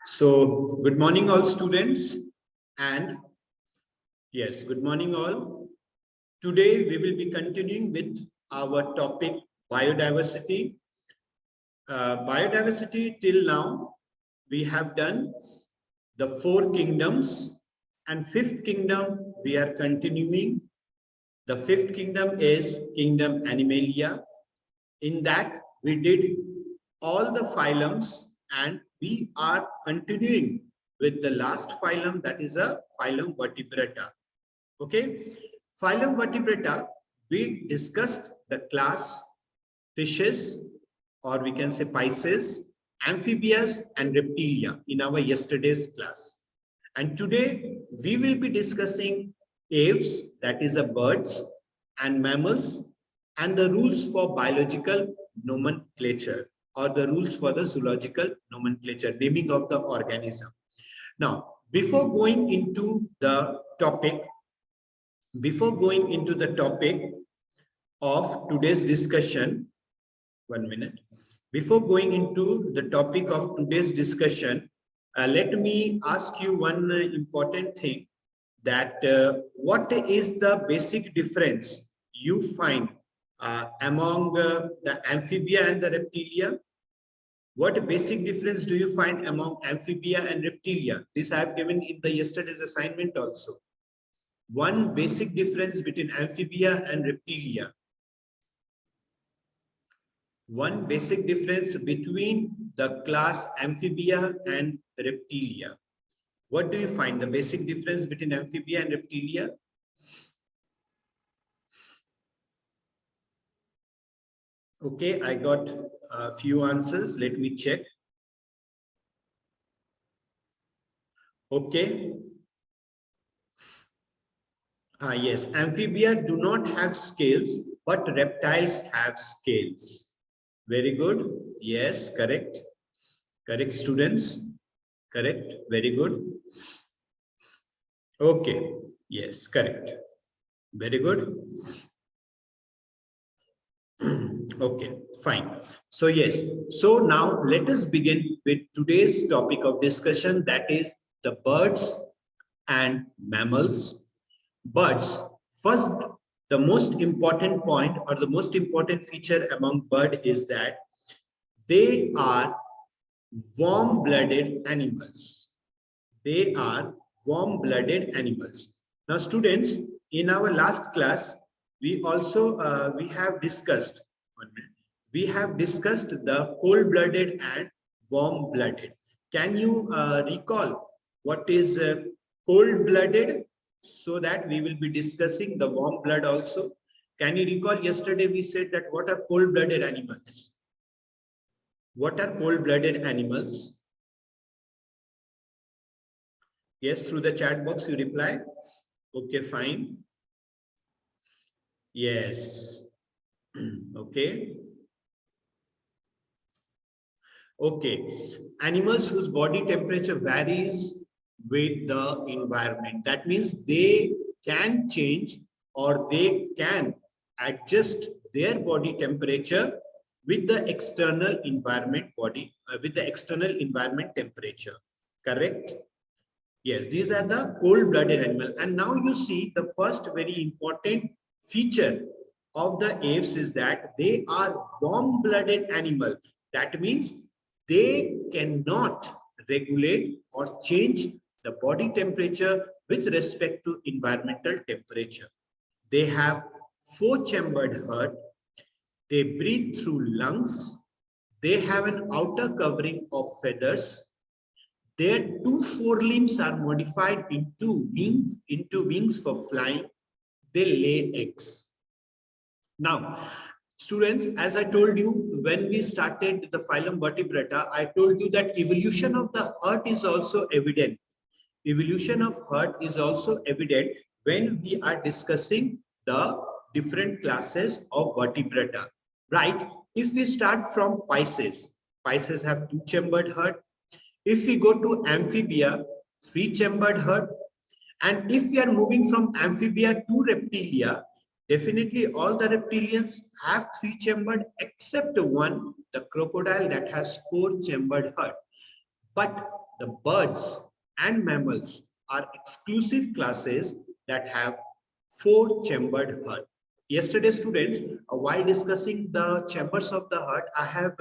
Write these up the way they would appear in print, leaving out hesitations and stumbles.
So, good morning, all students. And yes, good morning, all. Today, we will be continuing with our topic biodiversity. Biodiversity till now, we have done the 4 kingdoms, and 5th kingdom we are continuing. The 5th kingdom is kingdom Animalia. In that, we did all the phylums, and we are continuing with the last phylum, that is a Phylum Vertebrata. Okay, Phylum Vertebrata, we discussed the class fishes, or we can say Pisces, amphibians, and reptilia in our yesterday's class. And today we will be discussing aves, that is a birds, and mammals, and the rules for biological nomenclature, or the rules for the zoological nomenclature, naming of the organism. Now, before going into the topic of today's discussion, 1 minute. Before going into the topic of today's discussion, let me ask you one important thing, that what is the basic difference you find among the amphibia and the reptilia? What basic difference do you find among amphibia and reptilia? This I have given in the yesterday's assignment also. One basic difference between amphibia and reptilia. One basic difference between the class amphibia and reptilia. What do you find the basic difference between amphibia and reptilia? Okay, I got a few answers. Let me check. Okay. Yes, amphibia do not have scales, but reptiles have scales. Very good. Yes, correct. Correct, students. Correct. Very good. Okay. Yes, correct. Very good. Okay, fine. So yes, so now let us begin with today's topic of discussion, that is the birds and mammals. Birds. First, the most important point, or the most important feature among bird is that they are warm-blooded animals. They are warm-blooded animals. Now, students, in our last class, we also we have discussed the cold-blooded and warm-blooded. Can you recall what is cold-blooded, so that we will be discussing the warm blood also? Can you recall yesterday we said that what are cold-blooded animals? What are cold-blooded animals? Yes, through the chat box you reply. Okay, fine. Yes. Okay. Okay. Animals whose body temperature varies with the environment. That means they can change, or they can adjust their body temperature with the external environment temperature. Correct? Yes, these are the cold-blooded animal. And now you see the first very important feature of the aves is that they are warm-blooded animal. That means they cannot regulate or change the body temperature with respect to environmental temperature. They have 4-chambered heart. They breathe through lungs. They have an outer covering of feathers. Their 2 forelimbs are modified into wings for flying. They lay eggs. Now, students, as I told you, when we started the Phylum Vertebrata, I told you that evolution of the heart is also evident. Evolution of heart is also evident when we are discussing the different classes of vertebrata, right? If we start from Pisces, Pisces have 2-chambered heart. If we go to amphibia, 3-chambered heart. And if we are moving from amphibia to reptilia, definitely all the reptilians have 3-chambered, except one, the crocodile, that has 4-chambered heart. But the birds and mammals are exclusive classes that have four-chambered heart. Yesterday, students, while discussing the chambers of the heart, I have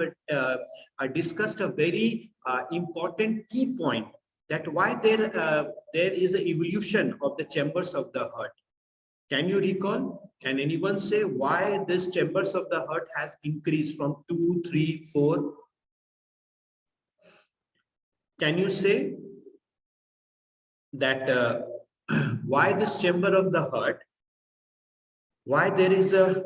discussed a very important key point, that why there is an evolution of the chambers of the heart. Can you recall? Can anyone say why this chambers of the heart has increased from 2, 3, 4? Can you say that why this chamber of the heart, why there is a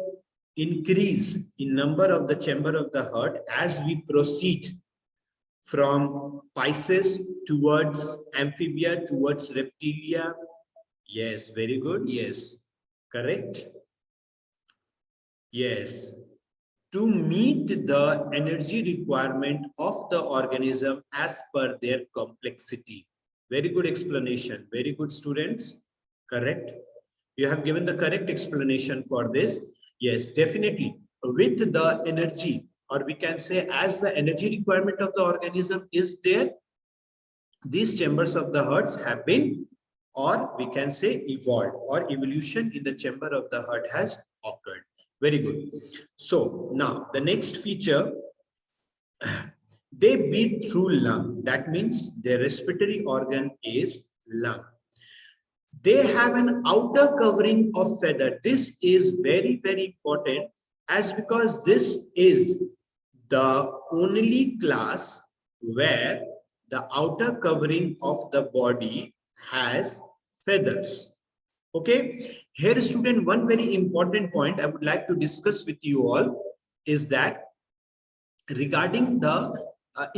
increase in number of the chamber of the heart as we proceed from Pisces towards amphibia towards reptilia? Yes, very good. Yes, correct. Yes, to meet the energy requirement of the organism as per their complexity. Very good explanation. Very good, students. Correct. You have given the correct explanation for this. Yes, definitely. With the energy, or we can say as the energy requirement of the organism is there, these chambers of the hearts have been, or we can say evolved, or evolution in the chamber of the heart has occurred. Very good. So now the next feature, they breathe through lung. That means their respiratory organ is lung. They have an outer covering of feather. This is very, very important, as because this is the only class where the outer covering of the body has feathers. Okay, here student, one very important point I would like to discuss with you all is that regarding the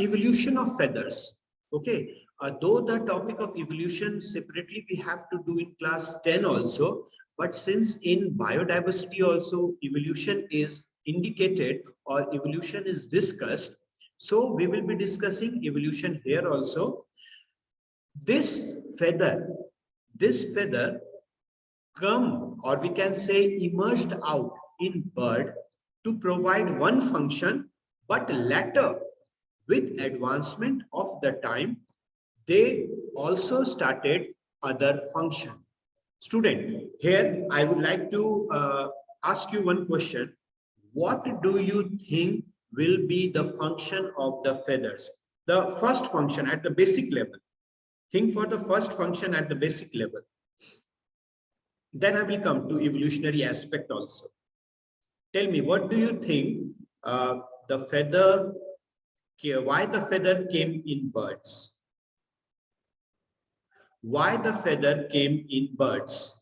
evolution of feathers. Okay, though the topic of evolution separately we have to do in class 10 also, but since in biodiversity also evolution is indicated or evolution is discussed, so we will be discussing evolution here also. This feather come, or we can say emerged out in bird to provide one function, but later with advancement of the time they also started other function. Student, here I would like to ask you one question. What do you think will be the function of the feathers? The first function at the basic level. Think for the first function at the basic level. Then I will come to evolutionary aspect also. Tell me, what do you think the feather, why the feather came in birds? Why the feather came in birds?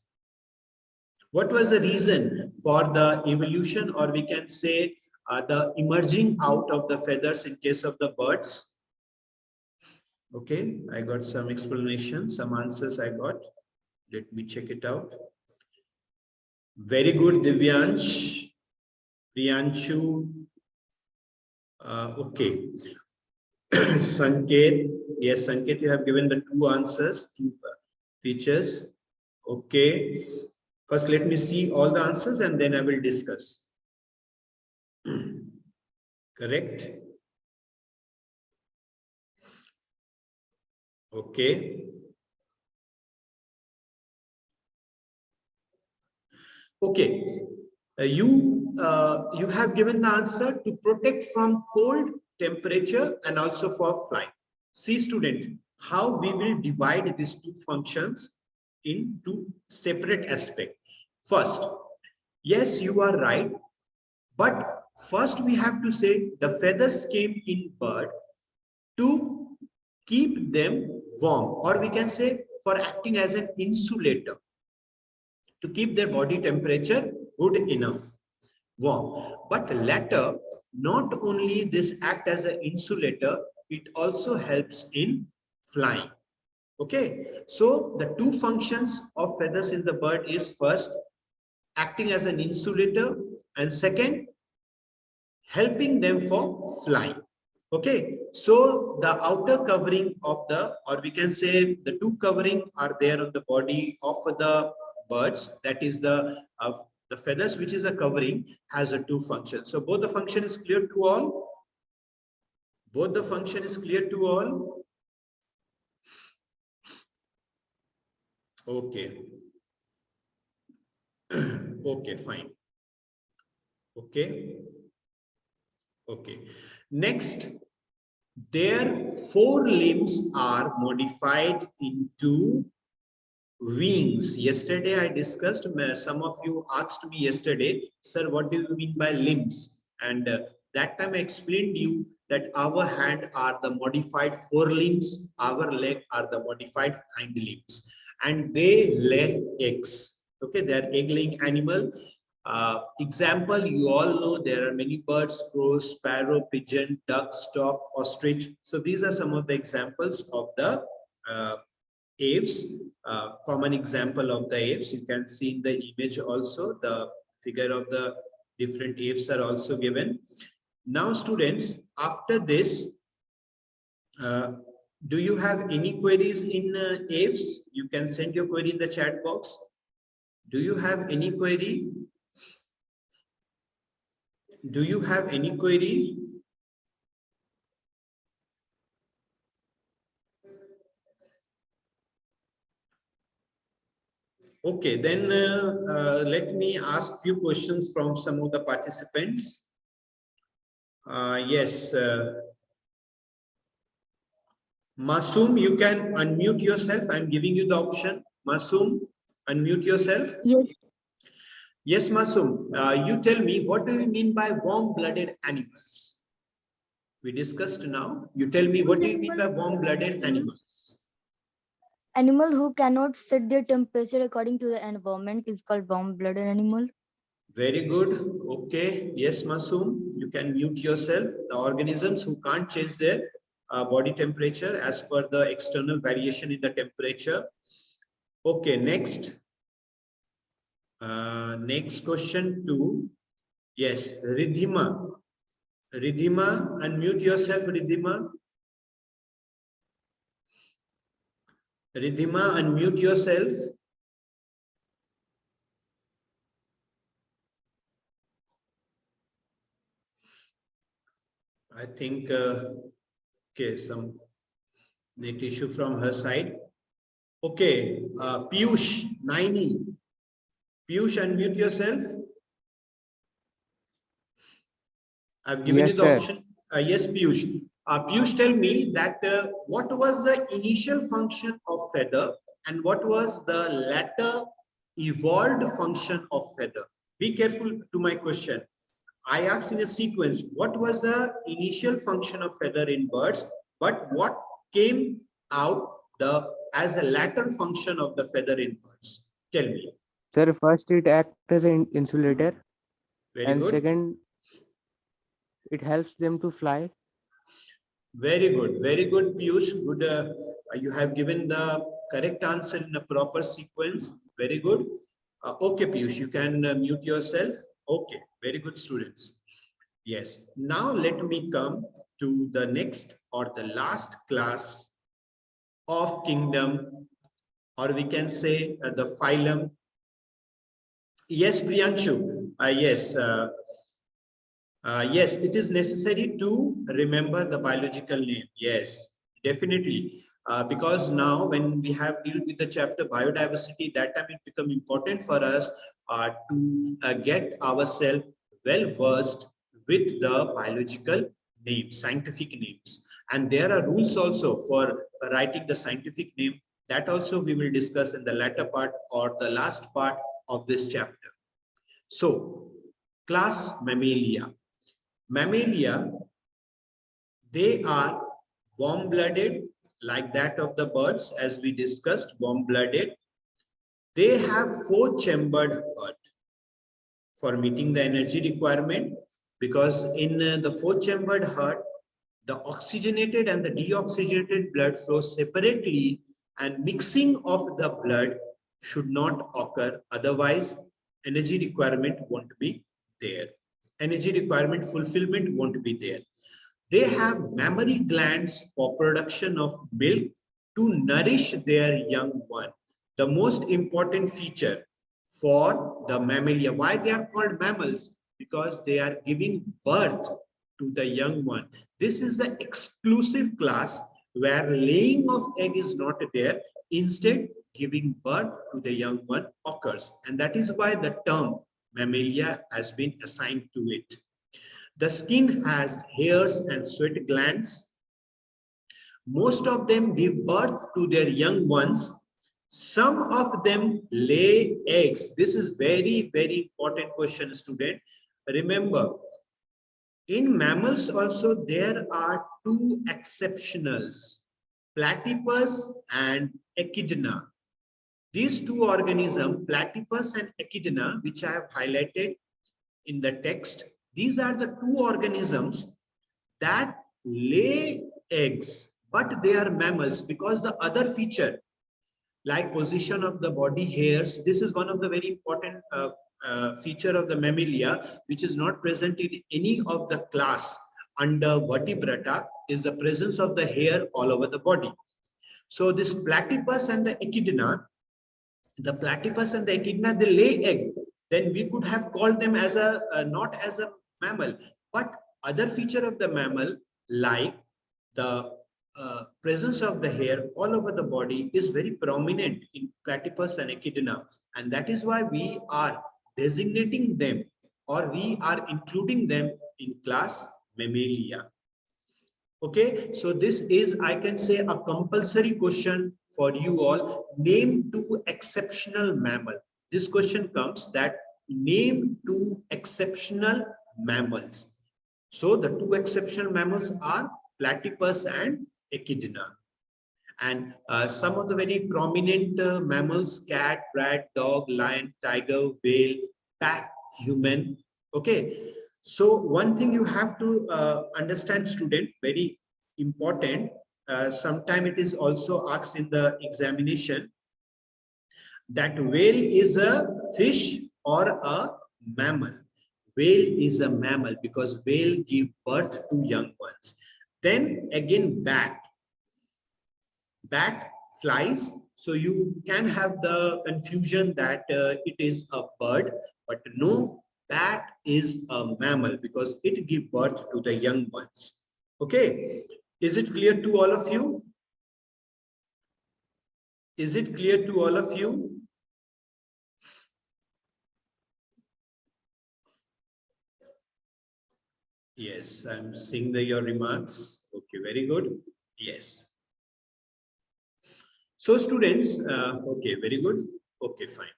What was the reason for the evolution, or we can say the emerging out of the feathers in case of the birds? Okay, I got some explanation, some answers I got. Let me check it out. Very good, Divyansh, Priyanshu. Okay. Sanket, yes, Sanket, you have given the two answers, two features. Okay. First, let me see all the answers and then I will discuss. Correct. Okay. Okay. You have given the answer to protect from cold, temperature, and also for flight. See, student, how we will divide these two functions into separate aspects. First, yes, you are right, but first we have to say the feathers came in bird to keep them warm, or we can say for acting as an insulator, to keep their body temperature good enough, warm. But later, not only this act as an insulator, it also helps in flying. Okay, so the two functions of feathers in the bird is first acting as an insulator, and second helping them for flying. Okay, so the outer covering of the, or we can say the two covering are there on the body of the birds, that is the feathers, which is a covering, has a two functions. So both the function is clear to all. Both the function is clear to all. Okay. Okay, fine. Okay. Okay. Next, their forelimbs are modified into wings. Yesterday I discussed, some of you asked me yesterday, sir, what do you mean by limbs? And that time I explained to you that our hand are the modified forelimbs, our leg are the modified hind limbs, and they lay eggs. Okay, they are egg-laying animal. Example, you all know there are many birds: crow, sparrow, pigeon, duck, stork, ostrich. So these are some of the examples of the aves. Common example of the aves. You can see in the image also, the figure of the different aves are also given. Now, students, after this, uh, do you have any queries in aves? You can send your query in the chat box. Do you have any query? Do you have any query? Okay, then let me ask few questions from some of the participants. Yes, Masoom, you can unmute yourself. I'm giving you the option. Masoom, unmute yourself. Yes, Yes, Masoom, you tell me, what do you mean by warm-blooded animals? We discussed now. You tell me, what do you mean by warm-blooded animals? animal who cannot set their temperature according to the environment is called warm-blooded animal. Very good. Okay. Yes, Masoom, you can mute yourself. The organisms who can't change their body temperature as per the external variation in the temperature. Okay, next. Next question two. Yes, Ridhima. Ridhima, unmute yourself, Ridhima. Ridhima, unmute yourself. I think, okay, some net issue from her side. Okay, Piyush, Naini. Piyush, unmute yourself. I've given you Yes, the sir. option. Yes, Piyush. Piyush, tell me that what was the initial function of feather and what was the latter evolved function of feather? Be careful to my question. I asked in a sequence, what was the initial function of feather in birds, but what came out the as a latter function of the feather in birds? Tell me. Sir, first it acts as an insulator, Very and good. second, it helps them to fly. Very good. Very good, Piyush. Good. You have given the correct answer in a proper sequence. Very good. Okay, Piyush, you can mute yourself. Okay. Very good, students. Yes. Now let me come to the next or the last class of kingdom, or we can say the phylum. Yes, Priyanshu. Yes. Yes, it is necessary to remember the biological name. Yes, definitely. Because now when we have dealt with the chapter biodiversity, that time it become important for us to get ourselves well versed with the biological names, scientific names. And there are rules also for writing the scientific name. That also we will discuss in the latter part or the last part of this chapter. So, class Mammalia. Mammalia, they are warm-blooded, like that of the birds, as we discussed, warm-blooded. They have four-chambered heart for meeting the energy requirement, because in the four-chambered heart, the oxygenated and the deoxygenated blood flow separately, and mixing of the blood should not occur. Otherwise, energy requirement won't be there. Energy requirement fulfillment won't be there. They have mammary glands for production of milk to nourish their young one. The most important feature for the mammalia. Why they are called mammals? Because they are giving birth to the young one. This is the exclusive class where laying of egg is not there. Instead, giving birth to the young one occurs. And that is why the term Mammalia has been assigned to it. The skin has hairs and sweat glands. Most of them give birth to their young ones. Some of them lay eggs. This is very, very important question, student. Remember, in mammals also there are two exceptionals, Platypus and Echidna. These two organisms, Platypus and Echidna, which I have highlighted in the text, these are the two organisms that lay eggs, but they are mammals because the other feature, like position of the body hairs, this is one of the very important feature of the Mammalia, which is not present in any of the class under Vertebrata, is the presence of the hair all over the body. So this Platypus and the Echidna, the Platypus and the Echidna, they lay egg. Then we could have called them as a not as a mammal, but other feature of the mammal, like the presence of the hair all over the body, is very prominent in Platypus and Echidna, and that is why we are designating them, or we are including them in class Mammalia. Okay, so this is, I can say, a compulsory question for you all. Name two exceptional mammal. This question comes that name two exceptional mammals. So the two exceptional mammals are Platypus and Echidna. And some of the very prominent mammals: cat, rat, dog, lion, tiger, whale, pack, human. Okay. So one thing you have to understand, student, very important. Sometime it is also asked in the examination that whale is a fish or a mammal. Whale is a mammal because whale give birth to young ones. Then again, bat flies. So you can have the confusion that it is a bird, but no, bat is a mammal because it gives birth to the young ones. Okay, is it clear to all of you? Is it clear to all of you? Yes, I'm seeing your remarks. Okay, very good. Yes. So students, okay, very good. Okay, fine.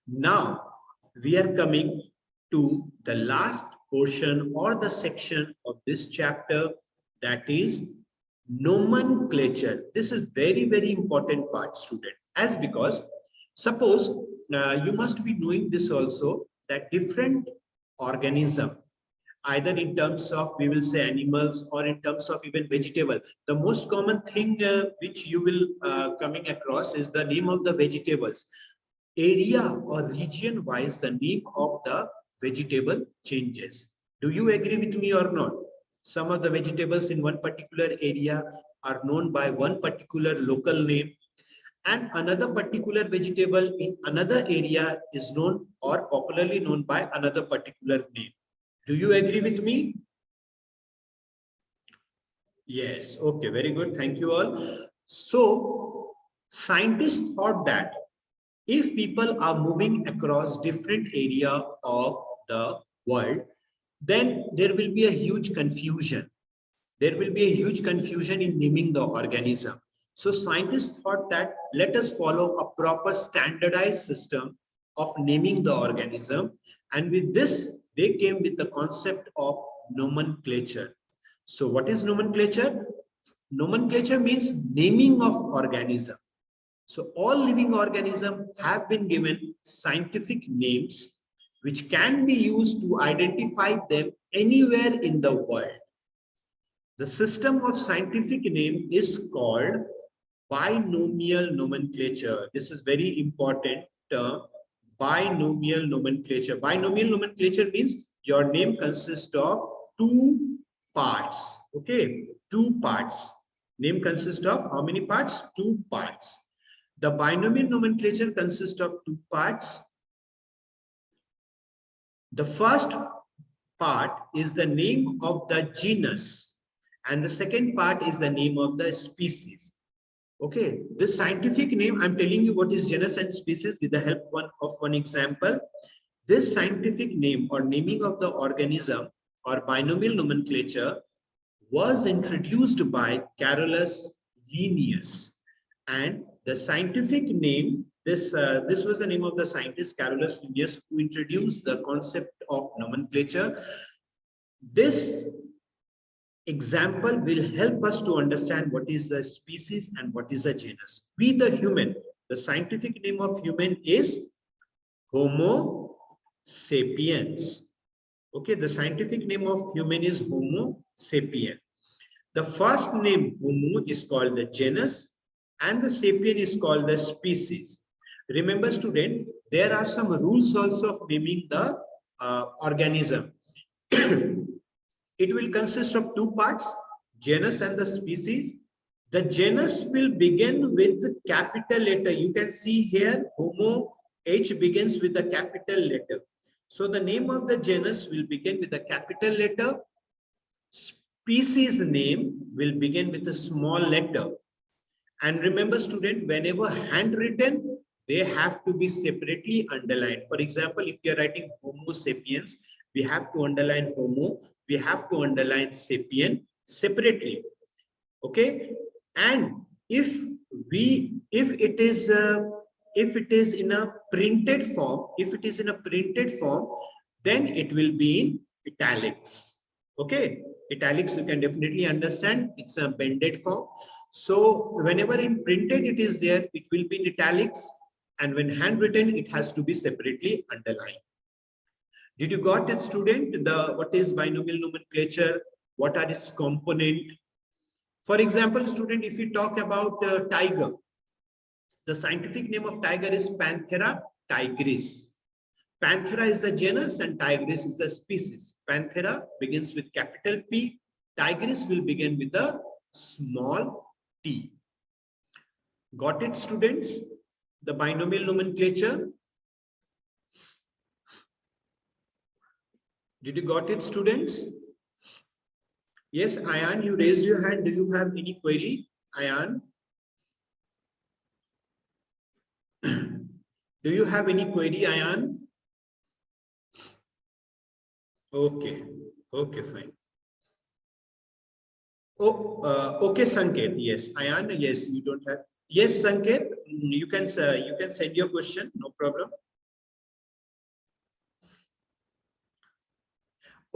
Now we are coming to the last portion or the section of this chapter, that is nomenclature. This is very, very important part, student, as because suppose you must be knowing this also, that different organism, either in terms of, we will say, animals, or in terms of even vegetable, the most common thing which you will coming across is the name of the vegetables. Area or region wise, the name of the vegetable changes. Do you agree with me or not? Some of the vegetables in one particular area are known by one particular local name, and another particular vegetable in another area is known or popularly known by another particular name. Do you agree with me? Yes. Okay, very good. Thank you all. So scientists thought that if people are moving across different area of the world, then there will be a huge confusion. There will be a huge confusion in naming the organism. So scientists thought that let us follow a proper standardized system of naming the organism. And with this, they came with the concept of nomenclature. So what is nomenclature? Nomenclature means naming of organism. So all living organisms have been given scientific names which can be used to identify them anywhere in the world. The system of scientific name is called binomial nomenclature. This is very important term, binomial nomenclature. Binomial nomenclature means your name consists of two parts. Okay, two parts. Name consists of how many parts? Two parts. The binomial nomenclature consists of two parts. The first part is the name of the genus, and the second part is the name of the species. Okay, this scientific name, I'm telling you what is genus and species with the help of one example. This scientific name or naming of the organism or binomial nomenclature was introduced by Carolus Linnaeus, and the scientific name, this was the name of the scientist Carolus Linnaeus, who introduced the concept of nomenclature. This example will help us to understand what is a species and what is a genus. We, the human, the scientific name of human is Homo sapiens. Okay, the scientific name of human is Homo sapien. The first name Homo is called the genus and the sapien is called the species. Remember, student, there are some rules also of naming the organism. It will consist of two parts, genus and the species. The genus will begin with the capital letter. You can see here, Homo, H begins with the capital letter. So the name of the genus will begin with a capital letter. Species name will begin with a small letter. And remember, student, whenever handwritten, they have to be separately underlined. For example, if you're writing Homo sapiens, we have to underline Homo, we have to underline sapien separately. Okay, and if it is in a printed form, then it will be in italics. Okay, italics you can definitely understand, it's a bended form. So whenever in printed it is there, it will be in italics, and when handwritten it has to be separately underlined. Did you got it, student? What is binomial nomenclature? What are its components? For example, student, if you talk about tiger, the scientific name of tiger is Panthera tigris. Panthera is the genus and tigris is the species. Panthera begins with capital P. Tigris will begin with a small t. Got it, students? The binomial nomenclature. Did you got it, students? Yes, Ayan, you raised your hand. Do you have any query, Ayan? Do you have any query, Ayan? Okay, okay, fine. Oh, okay, Sanket. Yes, Ayan. Yes, you don't have. Yes, Sanket. You can send your question. No problem.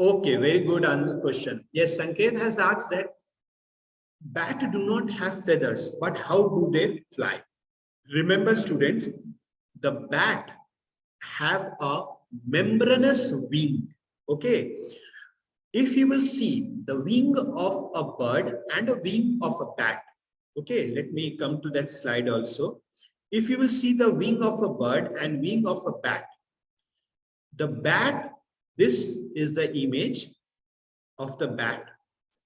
Okay, very good question. Yes, Sanket has asked that bat do not have feathers, but how do they fly? Remember, students, the bat have a membranous wing. Okay, if you will see the wing of a bird and a wing of a bat. Okay, let me come to that slide also. If you will see the wing of a bird and wing of a bat, the bat, this is the image of the bat.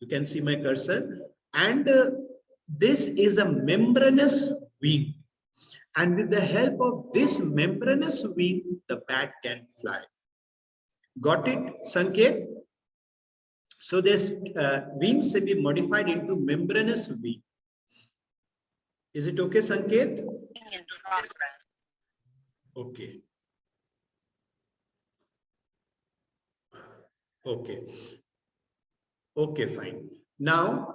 You can see my cursor, and this is a membranous wing. And with the help of this membranous wing, the bat can fly. Got it, Sanket? So this wings will be modified into membranous wing. Is it okay, Sanket? Okay. Okay. Okay, fine. Now,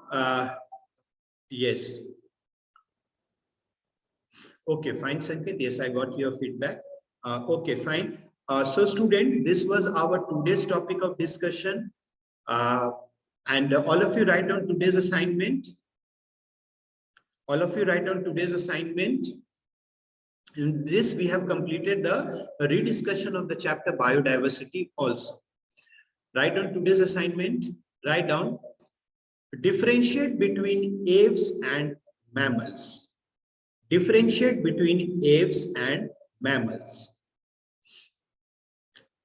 yes. Okay, fine, Sanket. Yes, I got your feedback. Okay, fine. So, student, this was our today's topic of discussion. And all of you write down today's assignment. All of you write down today's assignment. In this, we have completed the rediscussion of the chapter biodiversity also. Write down today's assignment. Write down, differentiate between aves and mammals. Differentiate between aves and mammals.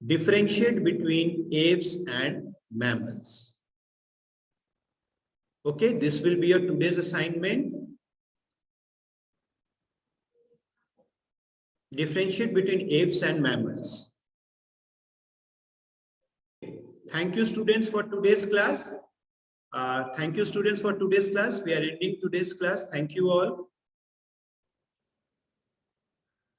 Differentiate between aves and mammals. Okay, this will be your today's assignment. Differentiate between aves and mammals. Thank you, students, for today's class. Thank you, students, for today's class. We are ending today's class. Thank you all.